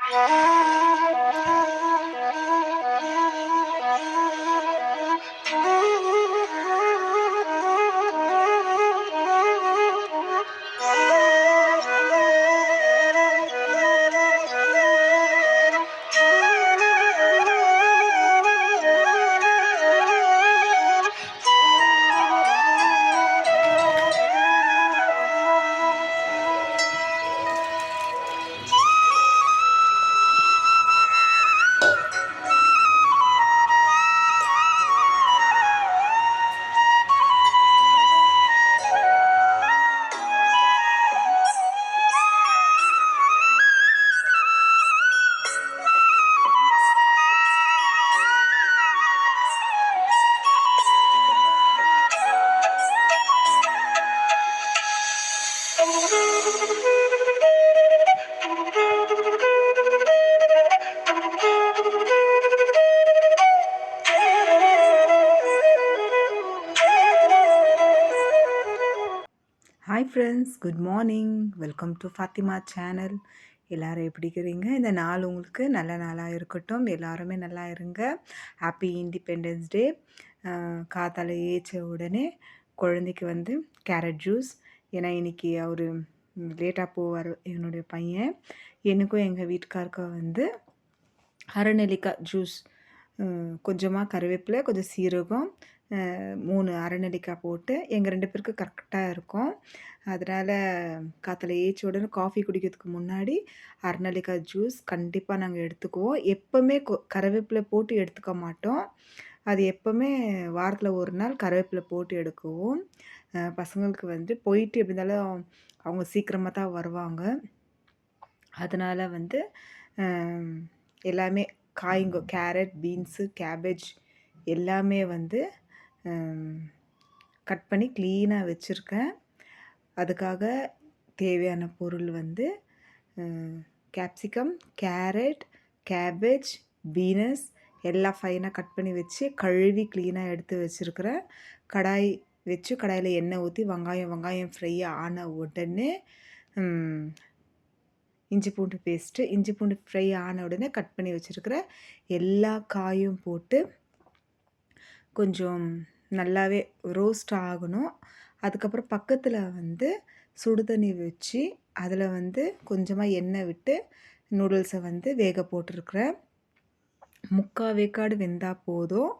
Hi friends, good morning. Welcome to Fathima channel. எல்லோரும் எப்படி இருக்கிறீங்க? இந்த நாள் உங்களுக்கு நல்ல நாளாக இருக்கட்டும். எல்லாருமே நல்லா இருங்க. Happy independence day. காத்தால ஏச்ச உடனே குழந்தைக்கு வந்து கேரட் ஜூஸ், ஏன்னா இன்றைக்கி அவர் லேட்டாக போவார் என்னுடைய பையன். எனக்கும் எங்கள் வீட்டுக்காருக்கும் வந்து அரைநெல்லிக்காய் ஜூஸ், கொஞ்சமாக கருவேப்பிலை, கொஞ்சம் சீரகம், 3 அரைநெல்லிக்காய் போட்டு எங்கள் 2 பேருக்கு கரெக்டாக இருக்கும். அதனால் காத்தால ஏச்ச உடனே காஃபி குடிக்கிறதுக்கு முன்னாடி அரைநெல்லிக்காய் ஜூஸ் கண்டிப்பாக நாங்கள் எடுத்துக்குவோம். எப்போவுமே கருவேப்பிலை போட்டு எடுத்துக்க மாட்டோம். அது எப்போவுமே வாரத்தில் ஒரு நாள் கருவேப்பிலை போட்டு எடுக்குவோம். பசங்களுக்கு வந்து போயிட்டு எப்படி இருந்தாலும் அவங்க சீக்கிரமாக தான் வருவாங்க. அதனால் வந்து எல்லாமே காய்ங்க, கேரட், பீன்ஸு, கேபேஜ் எல்லாமே வந்து கட் பண்ணி க்ளீனாக வச்சுருக்கேன். அதுக்காக தேவையான பொருள் வந்து கேப்சிகம், கேரட், கேபேஜ், பீனஸ் எல்லாம் ஃபைனாக கட் பண்ணி வச்சு கழுவி க்ளீனாக எடுத்து வச்சுருக்கிறேன். கடாய் வச்சு கடாயில் எண்ணெய் ஊற்றி வெங்காயம் ஃப்ரை ஆன உடனே இஞ்சி பூண்டு ஃப்ரை ஆன உடனே கட் பண்ணி வச்சுருக்கிற எல்லா காயும் போட்டு கொஞ்சம் நல்லாவே ரோஸ்ட் ஆகணும். அதுக்கப்புறம் பக்கத்தில் வந்து சுடு தண்ணி வச்சு அதில் வந்து கொஞ்சமாக எண்ணெய் விட்டு நூடுல்ஸை வந்து வேக போட்டிருக்கிறேன். 3/4 வேக்காடு வெந்தால் போதும்.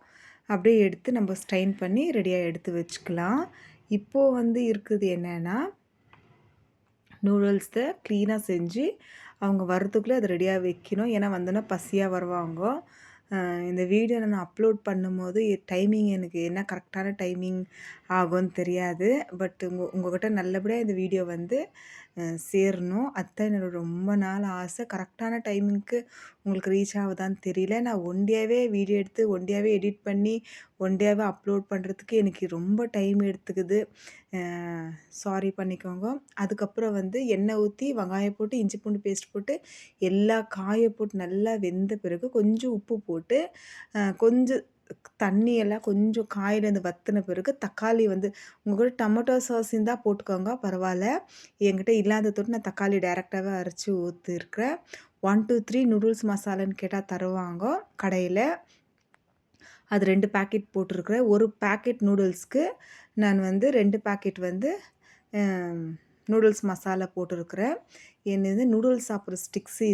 அப்படியே எடுத்து நம்ம ஸ்ட்ரைன் பண்ணி ரெடியாக எடுத்து வச்சுக்கலாம். இப்போது வந்து இருக்குது என்னென்னா, நூடுல்ஸை க்ளீனாக செஞ்சு அவங்க வரத்துக்குள்ளே அதை ரெடியாக வைக்கணும். ஏன்னா வந்தோன்னா பசியாக வருவாங்க. இந்த வீடியோ நான் அப்லோட் பண்ணும்போது டைமிங் எனக்கு என்ன கரெக்டான டைமிங் ஆகும்னு தெரியாது. பட் உங்கள்கிட்ட நல்லபடியாக இந்த வீடியோ வந்து சேரணும். அதுதான் என்னோட ரொம்ப நாள் ஆசை. கரெக்டான டைமிங்க்கு உங்களுக்கு ரீச் ஆகுதான்னு தெரியல. நான் ஒண்டியாகவே வீடியோ எடுத்து ஒண்டியாகவே எடிட் பண்ணி ஒண்டியாகவே அப்லோட் பண்ணுறதுக்கு எனக்கு ரொம்ப டைம் எடுத்துக்குது. சாரி பண்ணிக்கோங்க. அதுக்கப்புறம் வந்து எண்ணெய் ஊற்றி வெங்காயம் போட்டு இஞ்சி பூண்டு பேஸ்ட் போட்டு எல்லா காயை போட்டு நல்லா வெந்த பிறகு கொஞ்சம் உப்பு போட்டு கொஞ்சம் தண்ணியெல்லாம் கொஞ்சம் காயிலேருந்து வற்றின பிறகு தக்காளி வந்து உங்கள் கூட டொமேட்டோ சாஸ் இருந்தால் போட்டுக்கோங்க, பரவாயில்ல. என்கிட்ட இல்லாத தொட்டு நான் தக்காளி டைரெக்டாகவே அரைச்சி ஊற்றிருக்கிறேன். 1, 2, 3 நூடுல்ஸ் மசாலான்னு கேட்டால் தருவாங்க கடையில். அது 2 பேக்கெட் போட்டிருக்கிறேன். ஒரு பேக்கெட் நூடுல்ஸ்க்கு நான் வந்து 2 பேக்கெட் வந்து நூடுல்ஸ் மசாலா போட்டிருக்கிறேன். என்னது நூடுல்ஸ் சாப்பிட்ற ஸ்டிக்ஸு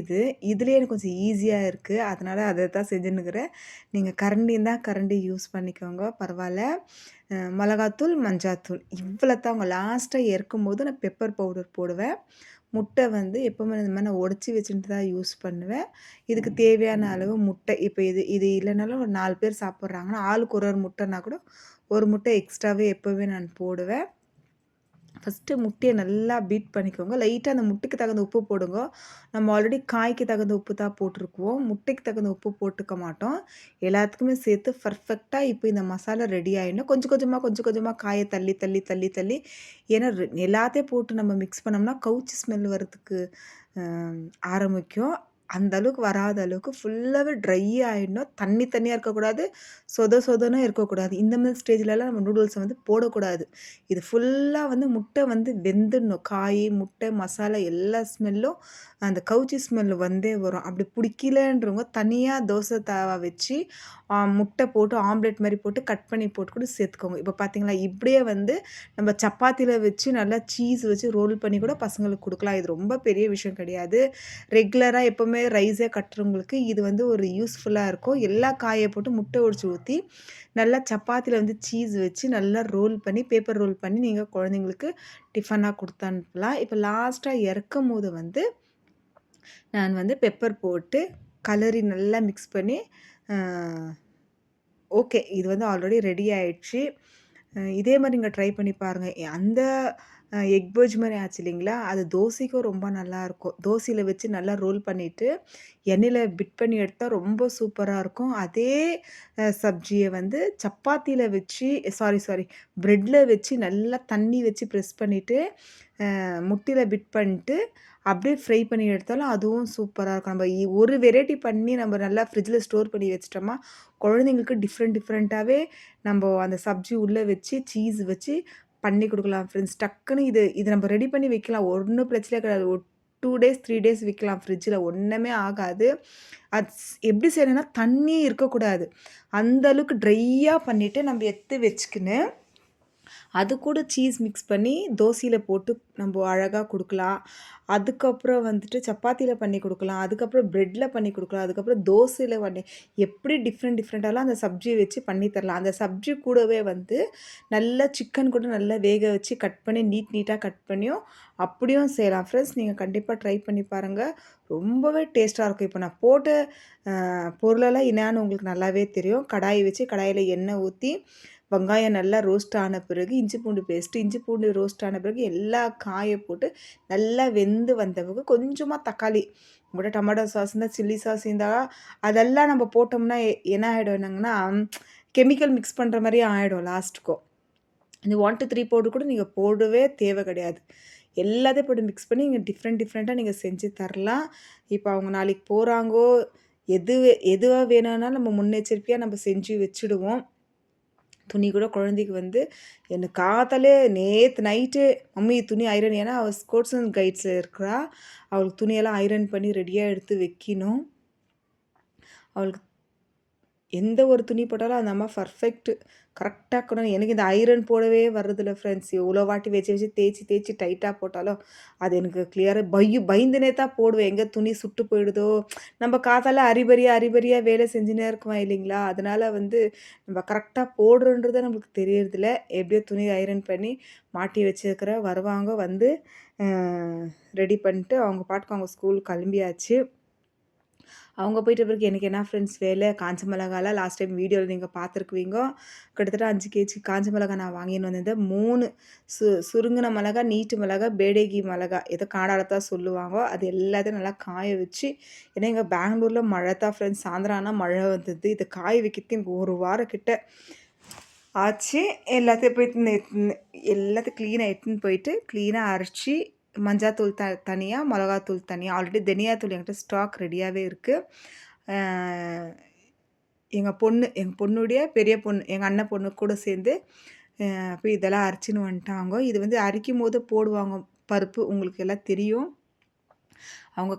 இதுலேயே எனக்கு கொஞ்சம் ஈஸியாக இருக்குது. அதனால் அதை தான் செஞ்சுன்னுக்கிறேன். நீங்கள் கரண்டி இருந்தால் கரண்டி யூஸ் பண்ணிக்கோங்க, பரவாயில்ல. மிளகாத்தூள், மஞ்சாத்தூள் இவ்வளோ தான். அவங்க லாஸ்ட்டாக இறக்கும்போது நான் பெப்பர் பவுடர் போடுவேன். முட்டை வந்து எப்போவுமே இந்த மாதிரி நான் உடச்சி வச்சுட்டு தான் யூஸ் பண்ணுவேன். இதுக்கு தேவையான அளவு முட்டை, இப்போ இது இல்லைனாலும் ஒரு 4 பேர் சாப்பிட்றாங்கன்னா ஆளுக்கு ஒரு முட்டைனா கூட ஒரு முட்டை எக்ஸ்ட்ராவே எப்போவுமே நான் போடுவேன். ஃபஸ்ட்டு முட்டையை நல்லா பீட் பண்ணிக்கோங்க. லைட்டாக அந்த முட்டைக்கு தகுந்த உப்பு போடுங்க. நம்ம ஆல்ரெடி காய்க்கு தகுந்த உப்பு தான் போட்டிருக்குவோம். முட்டைக்கு தகுந்த உப்பு போட்டுக்க மாட்டோம். எல்லாத்துக்குமே சேர்த்து பர்ஃபெக்டாக இப்போ இந்த மசாலா ரெடி ஆகிடும். கொஞ்சம் கொஞ்சமாக காயை தள்ளி ஏன்னா எல்லாத்தையும் போட்டு நம்ம மிக்ஸ் பண்ணோம்னா கவுச்சி ஸ்மெல் வரதுக்கு ஆரம்பிக்கும். அந்த அளவுக்கு வராத அளவுக்கு ஃபுல்லாவே ட்ரை ஆயிடணும். தண்ணி தண்ணியா இருக்கக்கூடாது. சொத சொதன்னு இருக்கக்கூடாது. இந்த மாரி ஸ்டேஜ்லலாம் நம்ம நூடுல்ஸ வந்து போடக்கூடாது. இது ஃபுல்லா வந்து முட்டை வந்து வெந்துடணும். காய், முட்டை, மசாலா எல்லா ஸ்மெல்லும் அந்த கவுச்சி ஸ்மெல் வந்தே வரும். அப்படி பிடிக்கலன்றவங்க தனியா தோசை தவா வச்சு முட்டை போட்டு ஆம்லெட் மாரி போட்டு கட் பண்ணி போட்டு கூட சேர்த்துக்கோங்க. இப்போ பார்த்தீங்களா, இப்படியே வந்து நம்ம சப்பாத்தில வச்சு நல்லா சீஸ் வச்சு ரோல் பண்ணி கூட பசங்களுக்கு குடுக்கலாம். இது ரொம்ப பெரிய விஷயம் கிடையாது. ரெகுலரா எப்பவுமே ரைஸே கட்டுறவங்களுக்கு இது வந்து ஒரு யூஸ்ஃபுல்லா இருக்கும். எல்லா காய போட்டு முட்டை ஒடிச்சு ஊத்தி, நல்லா சப்பாத்தில வந்து சீஸ் வச்சு நல்லா ரோல் பண்ணி, பேப்பர் ரோல் பண்ணி நீங்க குழந்தைங்களுக்கு டிஃபனா குடுத்து அனுப்பலாம். இப்ப லாஸ்ட்டா இறக்கும்போது வந்து, நான் வந்து பெப்பர் போட்டு கலரி நல்லா மிக்ஸ் பண்ணி, அ ஓகே. இது வந்து ஆல்ரெடி ரெடி ஆயிடுச்சு. இதே மாரி நீங்க ட்ரை பண்ணி பாருங்க. அந்த எக் பர்ஜி மாரி ஆச்சு இல்லைங்களா? அது தோசைக்கும் ரொம்ப நல்லாருக்கும். தோசையில வச்சு நல்லா ரோல் பண்ணிட்டு, எண்ணெயில பிட் பண்ணி எடுத்தா ரொம்ப சூப்பரா இருக்கும். அதே சப்ஜிய வந்து சப்பாத்தில வச்சு சாரி பிரெட்ல வச்சு நல்லா தண்ணி வச்சு ப்ரெஸ் பண்ணிட்டு, முட்டையில பிட் பண்ணிட்டு, அப்படியே ஃப்ரை பண்ணி எடுத்தாலும் அதுவும் சூப்பரா இருக்கும். நம்ம ஒரு வெரைட்டி பண்ணி நம்ம நல்லா ஃப்ரிட்ஜில ஸ்டோர் பண்ணி வச்சுட்டோமா, குழந்தைங்களுக்கு டிஃப்ரெண்ட்டாவே நம்ப அந்த சப்ஜி உள்ள வச்சு, சீஸ் வச்சு பண்ணி குடுக்கலாம் ஃப்ரெண்ட்ஸ். டக்குனு இது இது நம்ம ரெடி பண்ணி வைக்கலாம். ஒண்ணும் பிரச்சனை கிடையாது. 2 டேஸ், 3 டேஸ் வைக்கலாம் ஃப்ரிட்ஜில. ஒண்ணுமே ஆகாது. எப்படி செய்யணும்னா, தண்ணி இருக்கக்கூடாது. அந்த அளவுக்கு ட்ரையா பண்ணிட்டு நம்ம எடுத்து வச்சுக்கின்னு அது கூட சீஸ் மிக்ஸ் பண்ணி தோசையில போட்டு நம்ப அழகா குடுக்கலாம். அதுக்கப்புறம் வந்துட்டு சப்பாத்தில பண்ணி குடுக்கலாம். அதுக்கப்புறம் பிரெட்ல பண்ணி குடுக்கலாம். அதுக்கப்புறம் தோசையில பண்ணி எப்படி டிஃப்ரெண்ட்டாலாம் அந்த சப்ஜிய வச்சு பண்ணி தரலாம். அந்த சப்ஜி கூடவே வந்து நல்லா சிக்கன் கூட நல்லா வேக வச்சு கட் பண்ணி நீட்டா கட் பண்ணியும் அப்படியும் செய்யலாம். ஃப்ரெண்ட்ஸ் நீங்க கண்டிப்பா ட்ரை பண்ணி பாருங்க. ரொம்பவே டேஸ்ட்டா இருக்கும். இப்போ நான் போட்ட பொருளெல்லாம் என்னான்னு உங்களுக்கு நல்லாவே தெரியும். கடாய் வச்சு கடாயில எண்ணெய் ஊத்தி வெங்காயம் நல்லா ரோஸ்ட் ஆன பிறகு இஞ்சி பூண்டு பேஸ்ட்டு, இஞ்சி பூண்டு ரோஸ்ட் ஆன பிறகு எல்லா காய போட்டு நல்லா வெந்து வந்த பிறகு கொஞ்சமா தக்காளி, உங்கள்ட்ட டொமேட்டோ சாஸ் இருந்தா, சில்லி சாஸ் இருந்தா அதெல்லாம் நம்ம போட்டோம்னா என்ன ஆயிடும் என்னங்கன்னா, கெமிக்கல் மிக்ஸ் பண்ற மாரியே ஆயிடும் லாஸ்ட்டுக்கும். இந்த 1, 2, 3 பவுடர் கூட நீங்க போடவே தேவை கிடையாது. எல்லாத்தையும் போட்டு மிக்ஸ் பண்ணி நீங்க டிஃப்ரெண்ட்டா நீங்க செஞ்சு தரலாம். இப்போ அவங்க நாளைக்கு போறாங்கோ, எது எதுவா வேணும்னாலும் நம்ம முன்னெச்சரிக்கையா நம்ம செஞ்சு வச்சுடுவோம். துணி கூட குழந்தைக்கு வந்து எனக்கு காத்தாலே நேத்து நைட்டு மம்மி துணி ஐரன் ஏன்னா அவள் ஸ்போர்ட்ஸ் அண்ட் கைட்ஸில் இருக்கிறா. அவளுக்கு துணியெல்லாம் ஐரன் பண்ணி ரெடியாக எடுத்து வைக்கணும். அவளுக்கு எந்த ஒரு துணி போட்டாலும் அந்த அம்மா கரெக்ட்டா இருக்கணும். எனக்கு இந்த ஐரன் போடவே வர்றதில்ல ஃப்ரெண்ட்ஸ். எவ்வளோ வாட்டி வச்சு தேய்ச்சி டைட்டா போட்டாலும், அது எனக்கு கிளியரா பயந்துனே தான் போடுவேன். எங்க துணி சுட்டு போயிடுதோ! நம்ம காத்தால அரிபரியா வேலை செஞ்சுன்னே இருக்குவோம் இல்லைங்களா? அதனால வந்து நம்ம கரெக்ட்டா போடுறோன்றதே நம்மளுக்கு தெரியறதில்ல. எப்படியோ துணி ஐரன் பண்ணி மாட்டி வச்சிருக்கிறேன். வருவாங்க வந்து அ ரெடி பண்ணிட்டு அவங்க பாட்டுக்கு அவங்க ஸ்கூல் கிளம்பியாச்சு. அவங்க போயிட்ட பிறகு எனக்கு என்ன ஃப்ரெண்ட்ஸ் வேலை, காஞ்ச மிளகாலாம் லாஸ்ட் டைம் வீடியோல நீங்க பார்த்துருக்குவீங்க. கிட்டத்தட்ட 5 கேஜி காஞ்ச மிளகா நான் வாங்கின்னு வந்திருந்தேன். 3 சுருங்குன மிளகா, நீட்டு மிளகா, பேடகி மிளகா ஏதோ கன்னடால தான் சொல்லுவாங்க. அது எல்லாத்தையும் நல்லா காய வச்சு ஏன்னா எங்க பெங்களூர்ல மழை தான் ஃப்ரெண்ட்ஸ். சாயந்தரம் ஆனா மழை வந்தது. இத காய வைக்கிறதுக்கு எனக்கு 1 வாரம் கிட்ட ஆச்சு. எல்லாத்தையும் போயிட்டு எல்லாத்தையும் க்ளீனா எடுத்துன்னு போயிட்டு க்ளீனா அரைச்சு மஞ்சாத்தூள் தனியா, மிளகாத்தூள் தனியா. ஆல்ரெடி தனியாத்தூள் என்கிட்ட ஸ்டாக் ரெடியாவே இருக்கு. அ எங்க பொண்ணுடைய பெரிய பொண்ணு, எங்க அண்ணன் பொண்ணு கூட சேர்ந்து போய் இதெல்லாம் அரைச்சுன்னு வந்துட்டாங்க. இது வந்து அரைக்கும்போது போடுவாங்க பருப்பு. உங்களுக்கு எல்லாம் தெரியும். அவங்க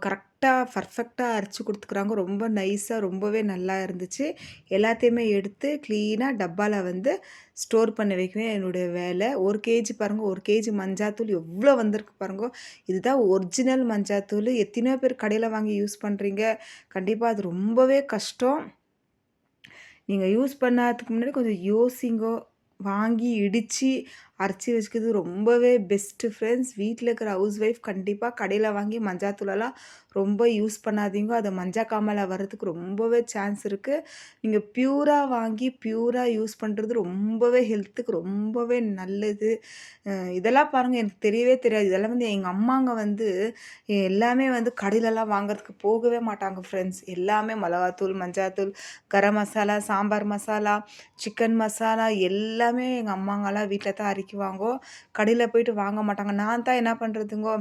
பர்ஃபெக்ட்டா அரைச்சு குடுத்துக்குறாங்க. ரொம்ப நைஸா ரொம்பவே நல்லா இருந்துச்சு. எல்லாத்தையுமே எடுத்து க்ளீனா டப்பால வந்து ஸ்டோர் பண்ணி வைக்கணும் என்னுடைய வேலை. 1 கேஜி பாருங்க, 1 கேஜி மஞ்சாத்தூள் எவ்வளோ வந்திருக்கு பாருங்க. இதுதான் ஒரிஜினல் மஞ்சாத்தூள். எத்தனையோ பேர் கடையில வாங்கி யூஸ் பண்றீங்க. கண்டிப்பா அது ரொம்பவே கஷ்டம். நீங்க யூஸ் பண்ணாததுக்கு முன்னாடி கொஞ்சம் யோசிங்கோ. வாங்கி இடிச்சு அரைச்சி வச்சுக்கிறது ரொம்பவே பெஸ்ட்டு ஃப்ரெண்ட்ஸ். வீட்ல இருக்கிற ஹவுஸ் ஒய்ஃப் கண்டிப்பா கடையில வாங்கி மஞ்சாத்தூளெல்லாம் ரொம்ப யூஸ் பண்ணாதீங்க. அது மஞ்சா காமாலை வர்றதுக்கு ரொம்பவே சான்ஸ் இருக்கு. நீங்க பியூரா வாங்கி பியூரா யூஸ் பண்றது ரொம்பவே ஹெல்த்துக்கு ரொம்பவே நல்லது. இதெல்லாம் பாருங்க எனக்கு தெரியவே தெரியாது. இதெல்லாம் வந்து எங்க அம்மாங்க வந்து எல்லாமே வந்து கடையிலலாம் வாங்குறதுக்கு போகவே மாட்டாங்க ஃப்ரெண்ட்ஸ். எல்லாமே மிளகாத்தூள், மஞ்சாத்தூள், கரம் மசாலா, சாம்பார் மசாலா, சிக்கன் மசாலா எல்லாமே எங்க அம்மாங்கலாம் வீட்ல தான் சம்பாதிக்குவாங்கோ. கடையில் போயிட்டு வாங்க மாட்டாங்க. நான் தான் என்ன பண்ணுறதுங்கோ,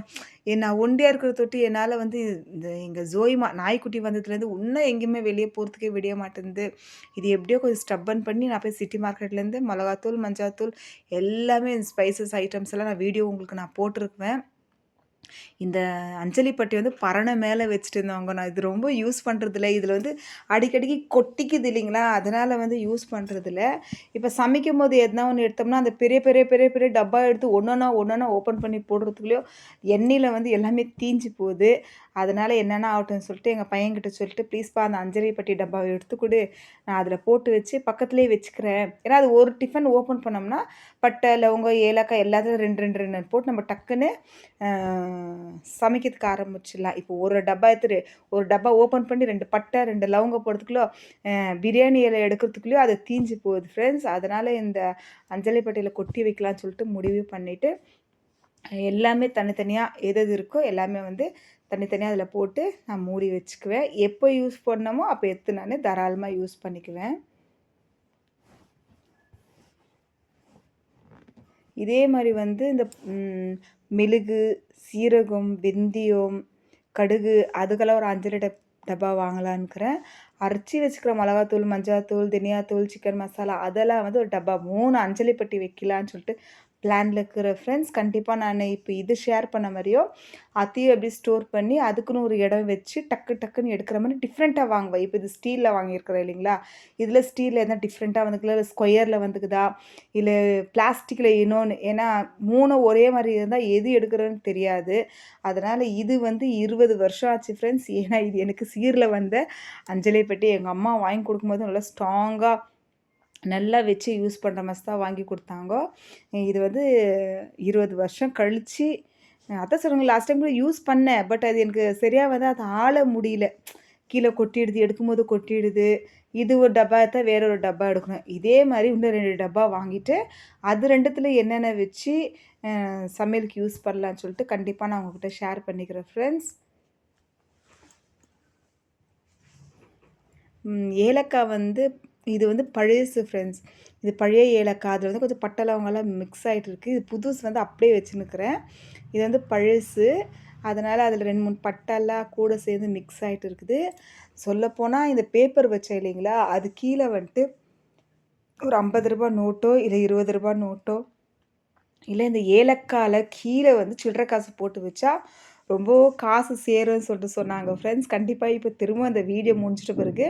நான் ஒண்டியா இருக்கிறத தொட்டு என்னால் வந்து இந்த எங்கள் ஜோயிமா நாய்க்குட்டி வந்ததுலேருந்து இன்னும் எங்கேயுமே வெளியே போகிறதுக்கே விட மாட்டேன்து. இது எப்படியோ கொஞ்சம் ஸ்டப்பன் பண்ணி நான் போய் சிட்டி மார்க்கெட்லேருந்து மிளகாத்தூள், மஞ்சாத்தூள் எல்லாமே ஸ்பைசஸ் ஐட்டம்ஸ் எல்லாம் நான் வீடியோ உங்களுக்கு நான் போட்டிருக்குவேன். இந்த அஞ்சலி பட்டி வந்து பரணை மேலே வச்சுட்டு இருந்தவங்க. நான் இது ரொம்ப யூஸ் பண்ணுறதில்ல. இதில் வந்து அடிக்கடிக்கு கொட்டிக்குது இல்லைங்களா? அதனால் வந்து யூஸ் பண்ணுறதில்ல. இப்போ சமைக்கும்போது எதுனா ஒன்று எடுத்தோம்னா, அந்த பெரிய பெரிய பெரிய பெரிய டப்பா எடுத்து ஒன்னொன்னா ஓப்பன் பண்ணி போடுறதுக்குள்ளேயோ எண்ணெயில் வந்து எல்லாமே தீஞ்சு போகுது. அதனால் என்னென்ன ஆகட்டும்னு சொல்லிட்டு எங்கள் பையன்கிட்ட சொல்லிட்டு, ப்ளீஸ்ப்பா அந்த அஞ்சலி பட்டி டப்பாவை எடுத்து கொடு, நான் அதில் போட்டு வச்சு பக்கத்துலேயே வச்சுக்கிறேன். ஏன்னா அது ஒரு டிஃபன் ஓப்பன் பண்ணோம்னா பட்டை, லவங்கம், ஏலக்காய் எல்லாத்துலையும் 2 போட்டு நம்ம டக்குன்னு சமைக்கிறதுக்கு ஆரம்பிச்சிடலாம். இப்போ ஒரு டப்பா எடுத்துட்டு ஒரு டப்பா ஓப்பன் பண்ணி 2 பட்டை, 2 லவங்கம் போடுறதுக்குள்ளோ பிரியாணி இலை எடுக்கிறதுக்குள்ளேயோ அது தீஞ்சு போகுது ஃப்ரெண்ட்ஸ். அதனால் இந்த அஞ்சலி பட்டியில் கொட்டி வைக்கலான்னு சொல்லிட்டு முடிவு பண்ணிவிட்டு எல்லாமே தனித்தனியாக எது எது இருக்கோ எல்லாமே வந்து தனித்தனியாக அதில் போட்டு நான் மூடி வச்சுக்குவேன். எப்போ யூஸ் பண்ணமோ அப்போ எடுத்து நான் தாராளமாக யூஸ் பண்ணிக்குவேன். இதே மாதிரி வந்து இந்த மிளகு, சீரகம், வெந்தயம், கடுகு அதுக்கெல்லாம் ஒரு 5 டப்பா வாங்கலான்னுக்கிறேன். அரைச்சி வச்சுக்கிற மிளகாத்தூள், மஞ்சாத்தூள், தனியாத்தூள், சிக்கன் மசாலா அதெல்லாம் வந்து ஒரு டப்பா 3 அஞ்சலி பட்டி வைக்கலான்னு சொல்லிட்டு பிளானில் இருக்கிற ஃப்ரெண்ட்ஸ். கண்டிப்பாக நான் இப்போ இது ஷேர் பண்ண மாதிரியோ அதையும் எப்படி ஸ்டோர் பண்ணி அதுக்குன்னு ஒரு இடம் வச்சு டக்குன்னு எடுக்கிற மாதிரி டிஃப்ரெண்ட்டாக வாங்குவேன். இப்போ இது ஸ்டீலில் வாங்கியிருக்கிறேன் இல்லைங்களா? இதில் ஸ்டீலில் எதனா டிஃப்ரெண்ட்டாக வந்துக்குள்ள, இல்லை ஸ்கொயரில் வந்துக்குதா, இல்லை பிளாஸ்டிக்கில் இன்னொன்று. ஏன்னா 3 ஒரே மாதிரி இருந்தால் எது எடுக்கிறோன்னு தெரியாது. அதனால் இது வந்து 20 வருஷம் ஆச்சு ஃப்ரெண்ட்ஸ். ஏன்னா இது எனக்கு சீரில் வந்த அஞ்சலி பெட்டி. எங்கள் அம்மா வாங்கி கொடுக்கும்போது நல்லா ஸ்ட்ராங்காக நல்லா வச்சு யூஸ் பண்ணுற மாதிரி தான் வாங்கி கொடுத்தாங்கோ. இது வந்து 20 வருஷம் கழித்து அதான் சொல்லுங்கள், லாஸ்ட் டைம் கூட யூஸ் பண்ணேன். பட் அது எனக்கு சரியாக வந்து அதை ஆள முடியல. கீழே கொட்டிடுது, எடுக்கும்போது கொட்டிடுது. இது ஒரு டப்பா எடுத்தால் வேற ஒரு டப்பா எடுக்கணும். இதே மாதிரி இன்னும் 2 டப்பா வாங்கிட்டு அது 2த்துல என்னென்ன வச்சு சமையலுக்கு யூஸ் பண்ணலான்னு சொல்லிட்டு கண்டிப்பாக நான் உங்கள்கிட்ட ஷேர் பண்ணிக்கிறேன் ஃப்ரெண்ட்ஸ். ஏலக்காய் வந்து இது வந்து பழசு ஃப்ரெண்ட்ஸ். இது பழைய ஏலக்காய். அதில் வந்து கொஞ்சம் பட்டை லவங்கெல்லாம் மிக்ஸ் ஆகிட்டு இருக்குது. இது புதுசு வந்து அப்படியே வச்சுன்னுக்கிறேன். இது வந்து பழசு. அதனால் அதில் 2, 3 பட்டெல்லாம் கூட சேர்ந்து மிக்ஸ் ஆகிட்டு இருக்குது. சொல்லப்போனால் இந்த பேப்பர் வச்சேன் இல்லைங்களா, அது கீழே வந்துட்டு ஒரு 50 ரூபா நோட்டோ இல்லை 20 ரூபா நோட்டோ இல்லை இந்த ஏலக்காயில் கீழே வந்து சில்லறை காசு போட்டு வச்சா ரொம்ப காசு சேரும்னு சொல்லிட்டு சொன்னாங்க ஃப்ரெண்ட்ஸ். கண்டிப்பாக இப்போ திரும்ப அந்த வீடியோ முடிஞ்சிட்ட பிறகு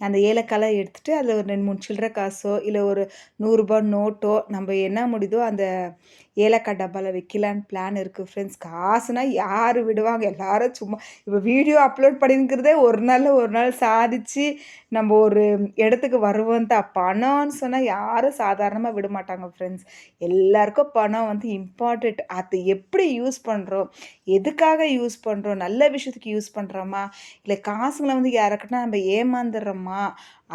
அந்த ஏலக்காயெலாம் எடுத்துகிட்டு அதில் ஒரு 2, 3 சில்லறை காசோ இல்லை ஒரு 100 ரூபா நோட்டோ நம்ம என்ன முடியுதோ அந்த ஏலக்காய் டப்பாவில் வைக்கலான்னு பிளான் இருக்குது ஃப்ரெண்ட்ஸ். காசுனால் யார் விடுவாங்க, எல்லாரும் சும்மா இப்போ வீடியோ அப்லோட் பண்ணிங்கிறதே ஒரு நாளில் ஒரு நாள் சாதித்து நம்ம ஒரு இடத்துக்கு வருவோம் தான். பணம்னு சொன்னால் யாரும் சாதாரணமாக விட மாட்டாங்க ஃப்ரெண்ட்ஸ். எல்லாருக்கும் பணம் வந்து இம்பார்ட்டண்ட். அதை எப்படி யூஸ் பண்ணுறோம், எதுக்காக யூஸ் பண்ணுறோம், நல்ல விஷயத்துக்கு யூஸ் பண்ணுறோமா இல்லை காசுங்களை வந்து யாருக்கிட்ட நம்ம ஏமாந்துடுறோமா,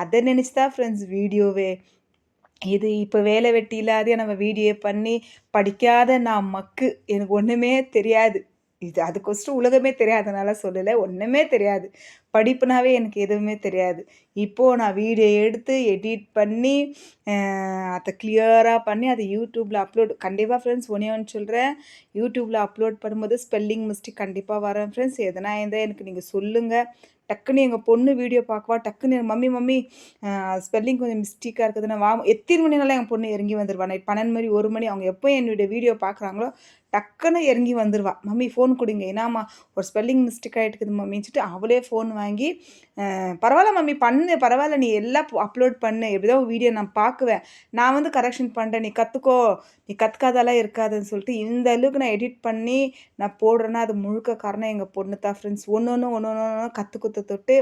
அதை நினச்சி தான் ஃப்ரெண்ட்ஸ் வீடியோவே. இது இப்போ வேலை வெட்டி இல்லாத நம்ம வீடியோ பண்ணி படிக்காத நான் மக்கு, எனக்கு ஒன்றுமே தெரியாது. இது அதுக்கொசரம் உலகமே தெரியாதனால சொல்லலை, ஒன்றுமே தெரியாது. படிப்புனாவே எனக்கு எதுவுமே தெரியாது. இப்போது நான் வீடியோ எடுத்து எடிட் பண்ணி அதை கிளியராக பண்ணி அதை யூடியூப்பில் அப்லோட் கண்டிப்பாக ஃப்ரெண்ட்ஸ். ஒன்று சொல்கிறேன், யூடியூப்பில் அப்லோட் பண்ணும்போது ஸ்பெல்லிங் மிஸ்டேக் கண்டிப்பாக வரேன் ஃப்ரெண்ட்ஸ். எதனா இருந்தால் எனக்கு நீங்கள் சொல்லுங்கள். டக்குன்னு எங்கள் பொண்ணு வீடியோ பார்க்குவா, டக்குன்னு மம்மி ஸ்பெல்லிங் கொஞ்சம் மிஸ்டேக்காக இருக்குதுன்னு எத்தனை மணினாலும் எங்கள் பொண்ணு இறங்கி வந்துடுவா. நைட் 12 மணி 1 மணி அவங்க எப்போ என்னுடைய வீடியோ பார்க்குறாங்களோ டக்குன்னு இறங்கி வந்துடுவா. மம்மி ஃபோன் கொடுங்க, என்னாம்மா ஒரு ஸ்பெல்லிங் மிஸ்டேக் ஆகிட்டுக்குது மம்மின்னு அவளே ஃபோன் வாங்கி பரவாயில்ல மம்மி பண்ணு, பரவாயில்ல நீ எல்லாம் அப்லோட் பண்ணு, எப்படிதான் வீடியோ நான் பார்க்குவேன், நான் வந்து கரெக்ஷன் பண்ணுறேன், நீ கற்றுக்கோ, நீ கற்றுக்காதெல்லாம் இருக்காதுன்னு சொல்லிட்டு இந்த அளவுக்கு நான் எடிட் பண்ணி நான் போடுறேன்னா அது முழுக்க காரணம் எங்கள் பொண்ணு தான் ஃப்ரெண்ட்ஸ். ஒன்று கற்றுக்குத்த தொட்டு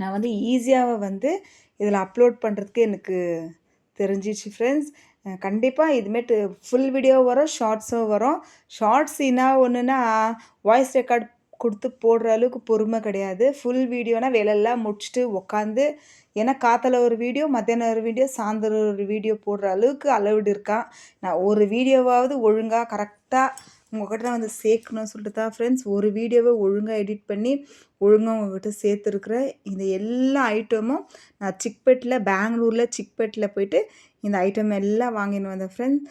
நான் வந்து ஈஸியாக வந்து இதில் அப்லோட் பண்ணுறதுக்கு எனக்கு தெரிஞ்சிச்சு ஃப்ரெண்ட்ஸ். கண்டிப்பாக இதுமேட்டு ஃபுல் வீடியோ வரும், ஷார்ட்ஸும் வரும். ஷார்ட்ஸ் என்ன ஒன்றுனா வாய்ஸ் ரெக்கார்ட் கொடுத்து போடுற அளவுக்கு பொறுமை கிடையாது. ஃபுல் வீடியோனா வேலையெல்லாம் முடிச்சுட்டு உக்காந்து, ஏன்னா காத்தால ஒரு வீடியோ, மத்தியானம் ஒரு வீடியோ, சாயந்தரம் ஒரு வீடியோ போடுற அளவுக்கு அளவுடு இருக்கான். நான் ஒரு வீடியோவாவது ஒழுங்காக கரெக்டாக உங்கள்கிட்ட நான் வந்து சேர்க்கணும்னு சொல்லிட்டு தான் ஃப்ரெண்ட்ஸ் ஒரு வீடியோவை ஒழுங்காக எடிட் பண்ணி ஒழுங்காக உங்கள்கிட்ட சேர்த்துருக்குறேன். இந்த எல்லா ஐட்டமும் நான் பெங்களூரில் சிக்பெட்டில் போயிட்டு இந்த ஐட்டம் எல்லாம் வாங்கின்னு வந்தேன் ஃப்ரெண்ட்ஸ்.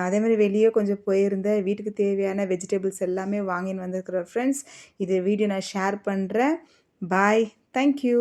அதேமாதிரி வெளியே கொஞ்சம் போயிருந்தேன். வீட்டுக்கு தேவையான வெஜிடபிள்ஸ் எல்லாமே வாங்கின்னு வந்திருக்கிறேன் ஃப்ரெண்ட்ஸ். இது வீடியோ நான் ஷேர் பண்ணுறேன். பாய். தேங்க்யூ.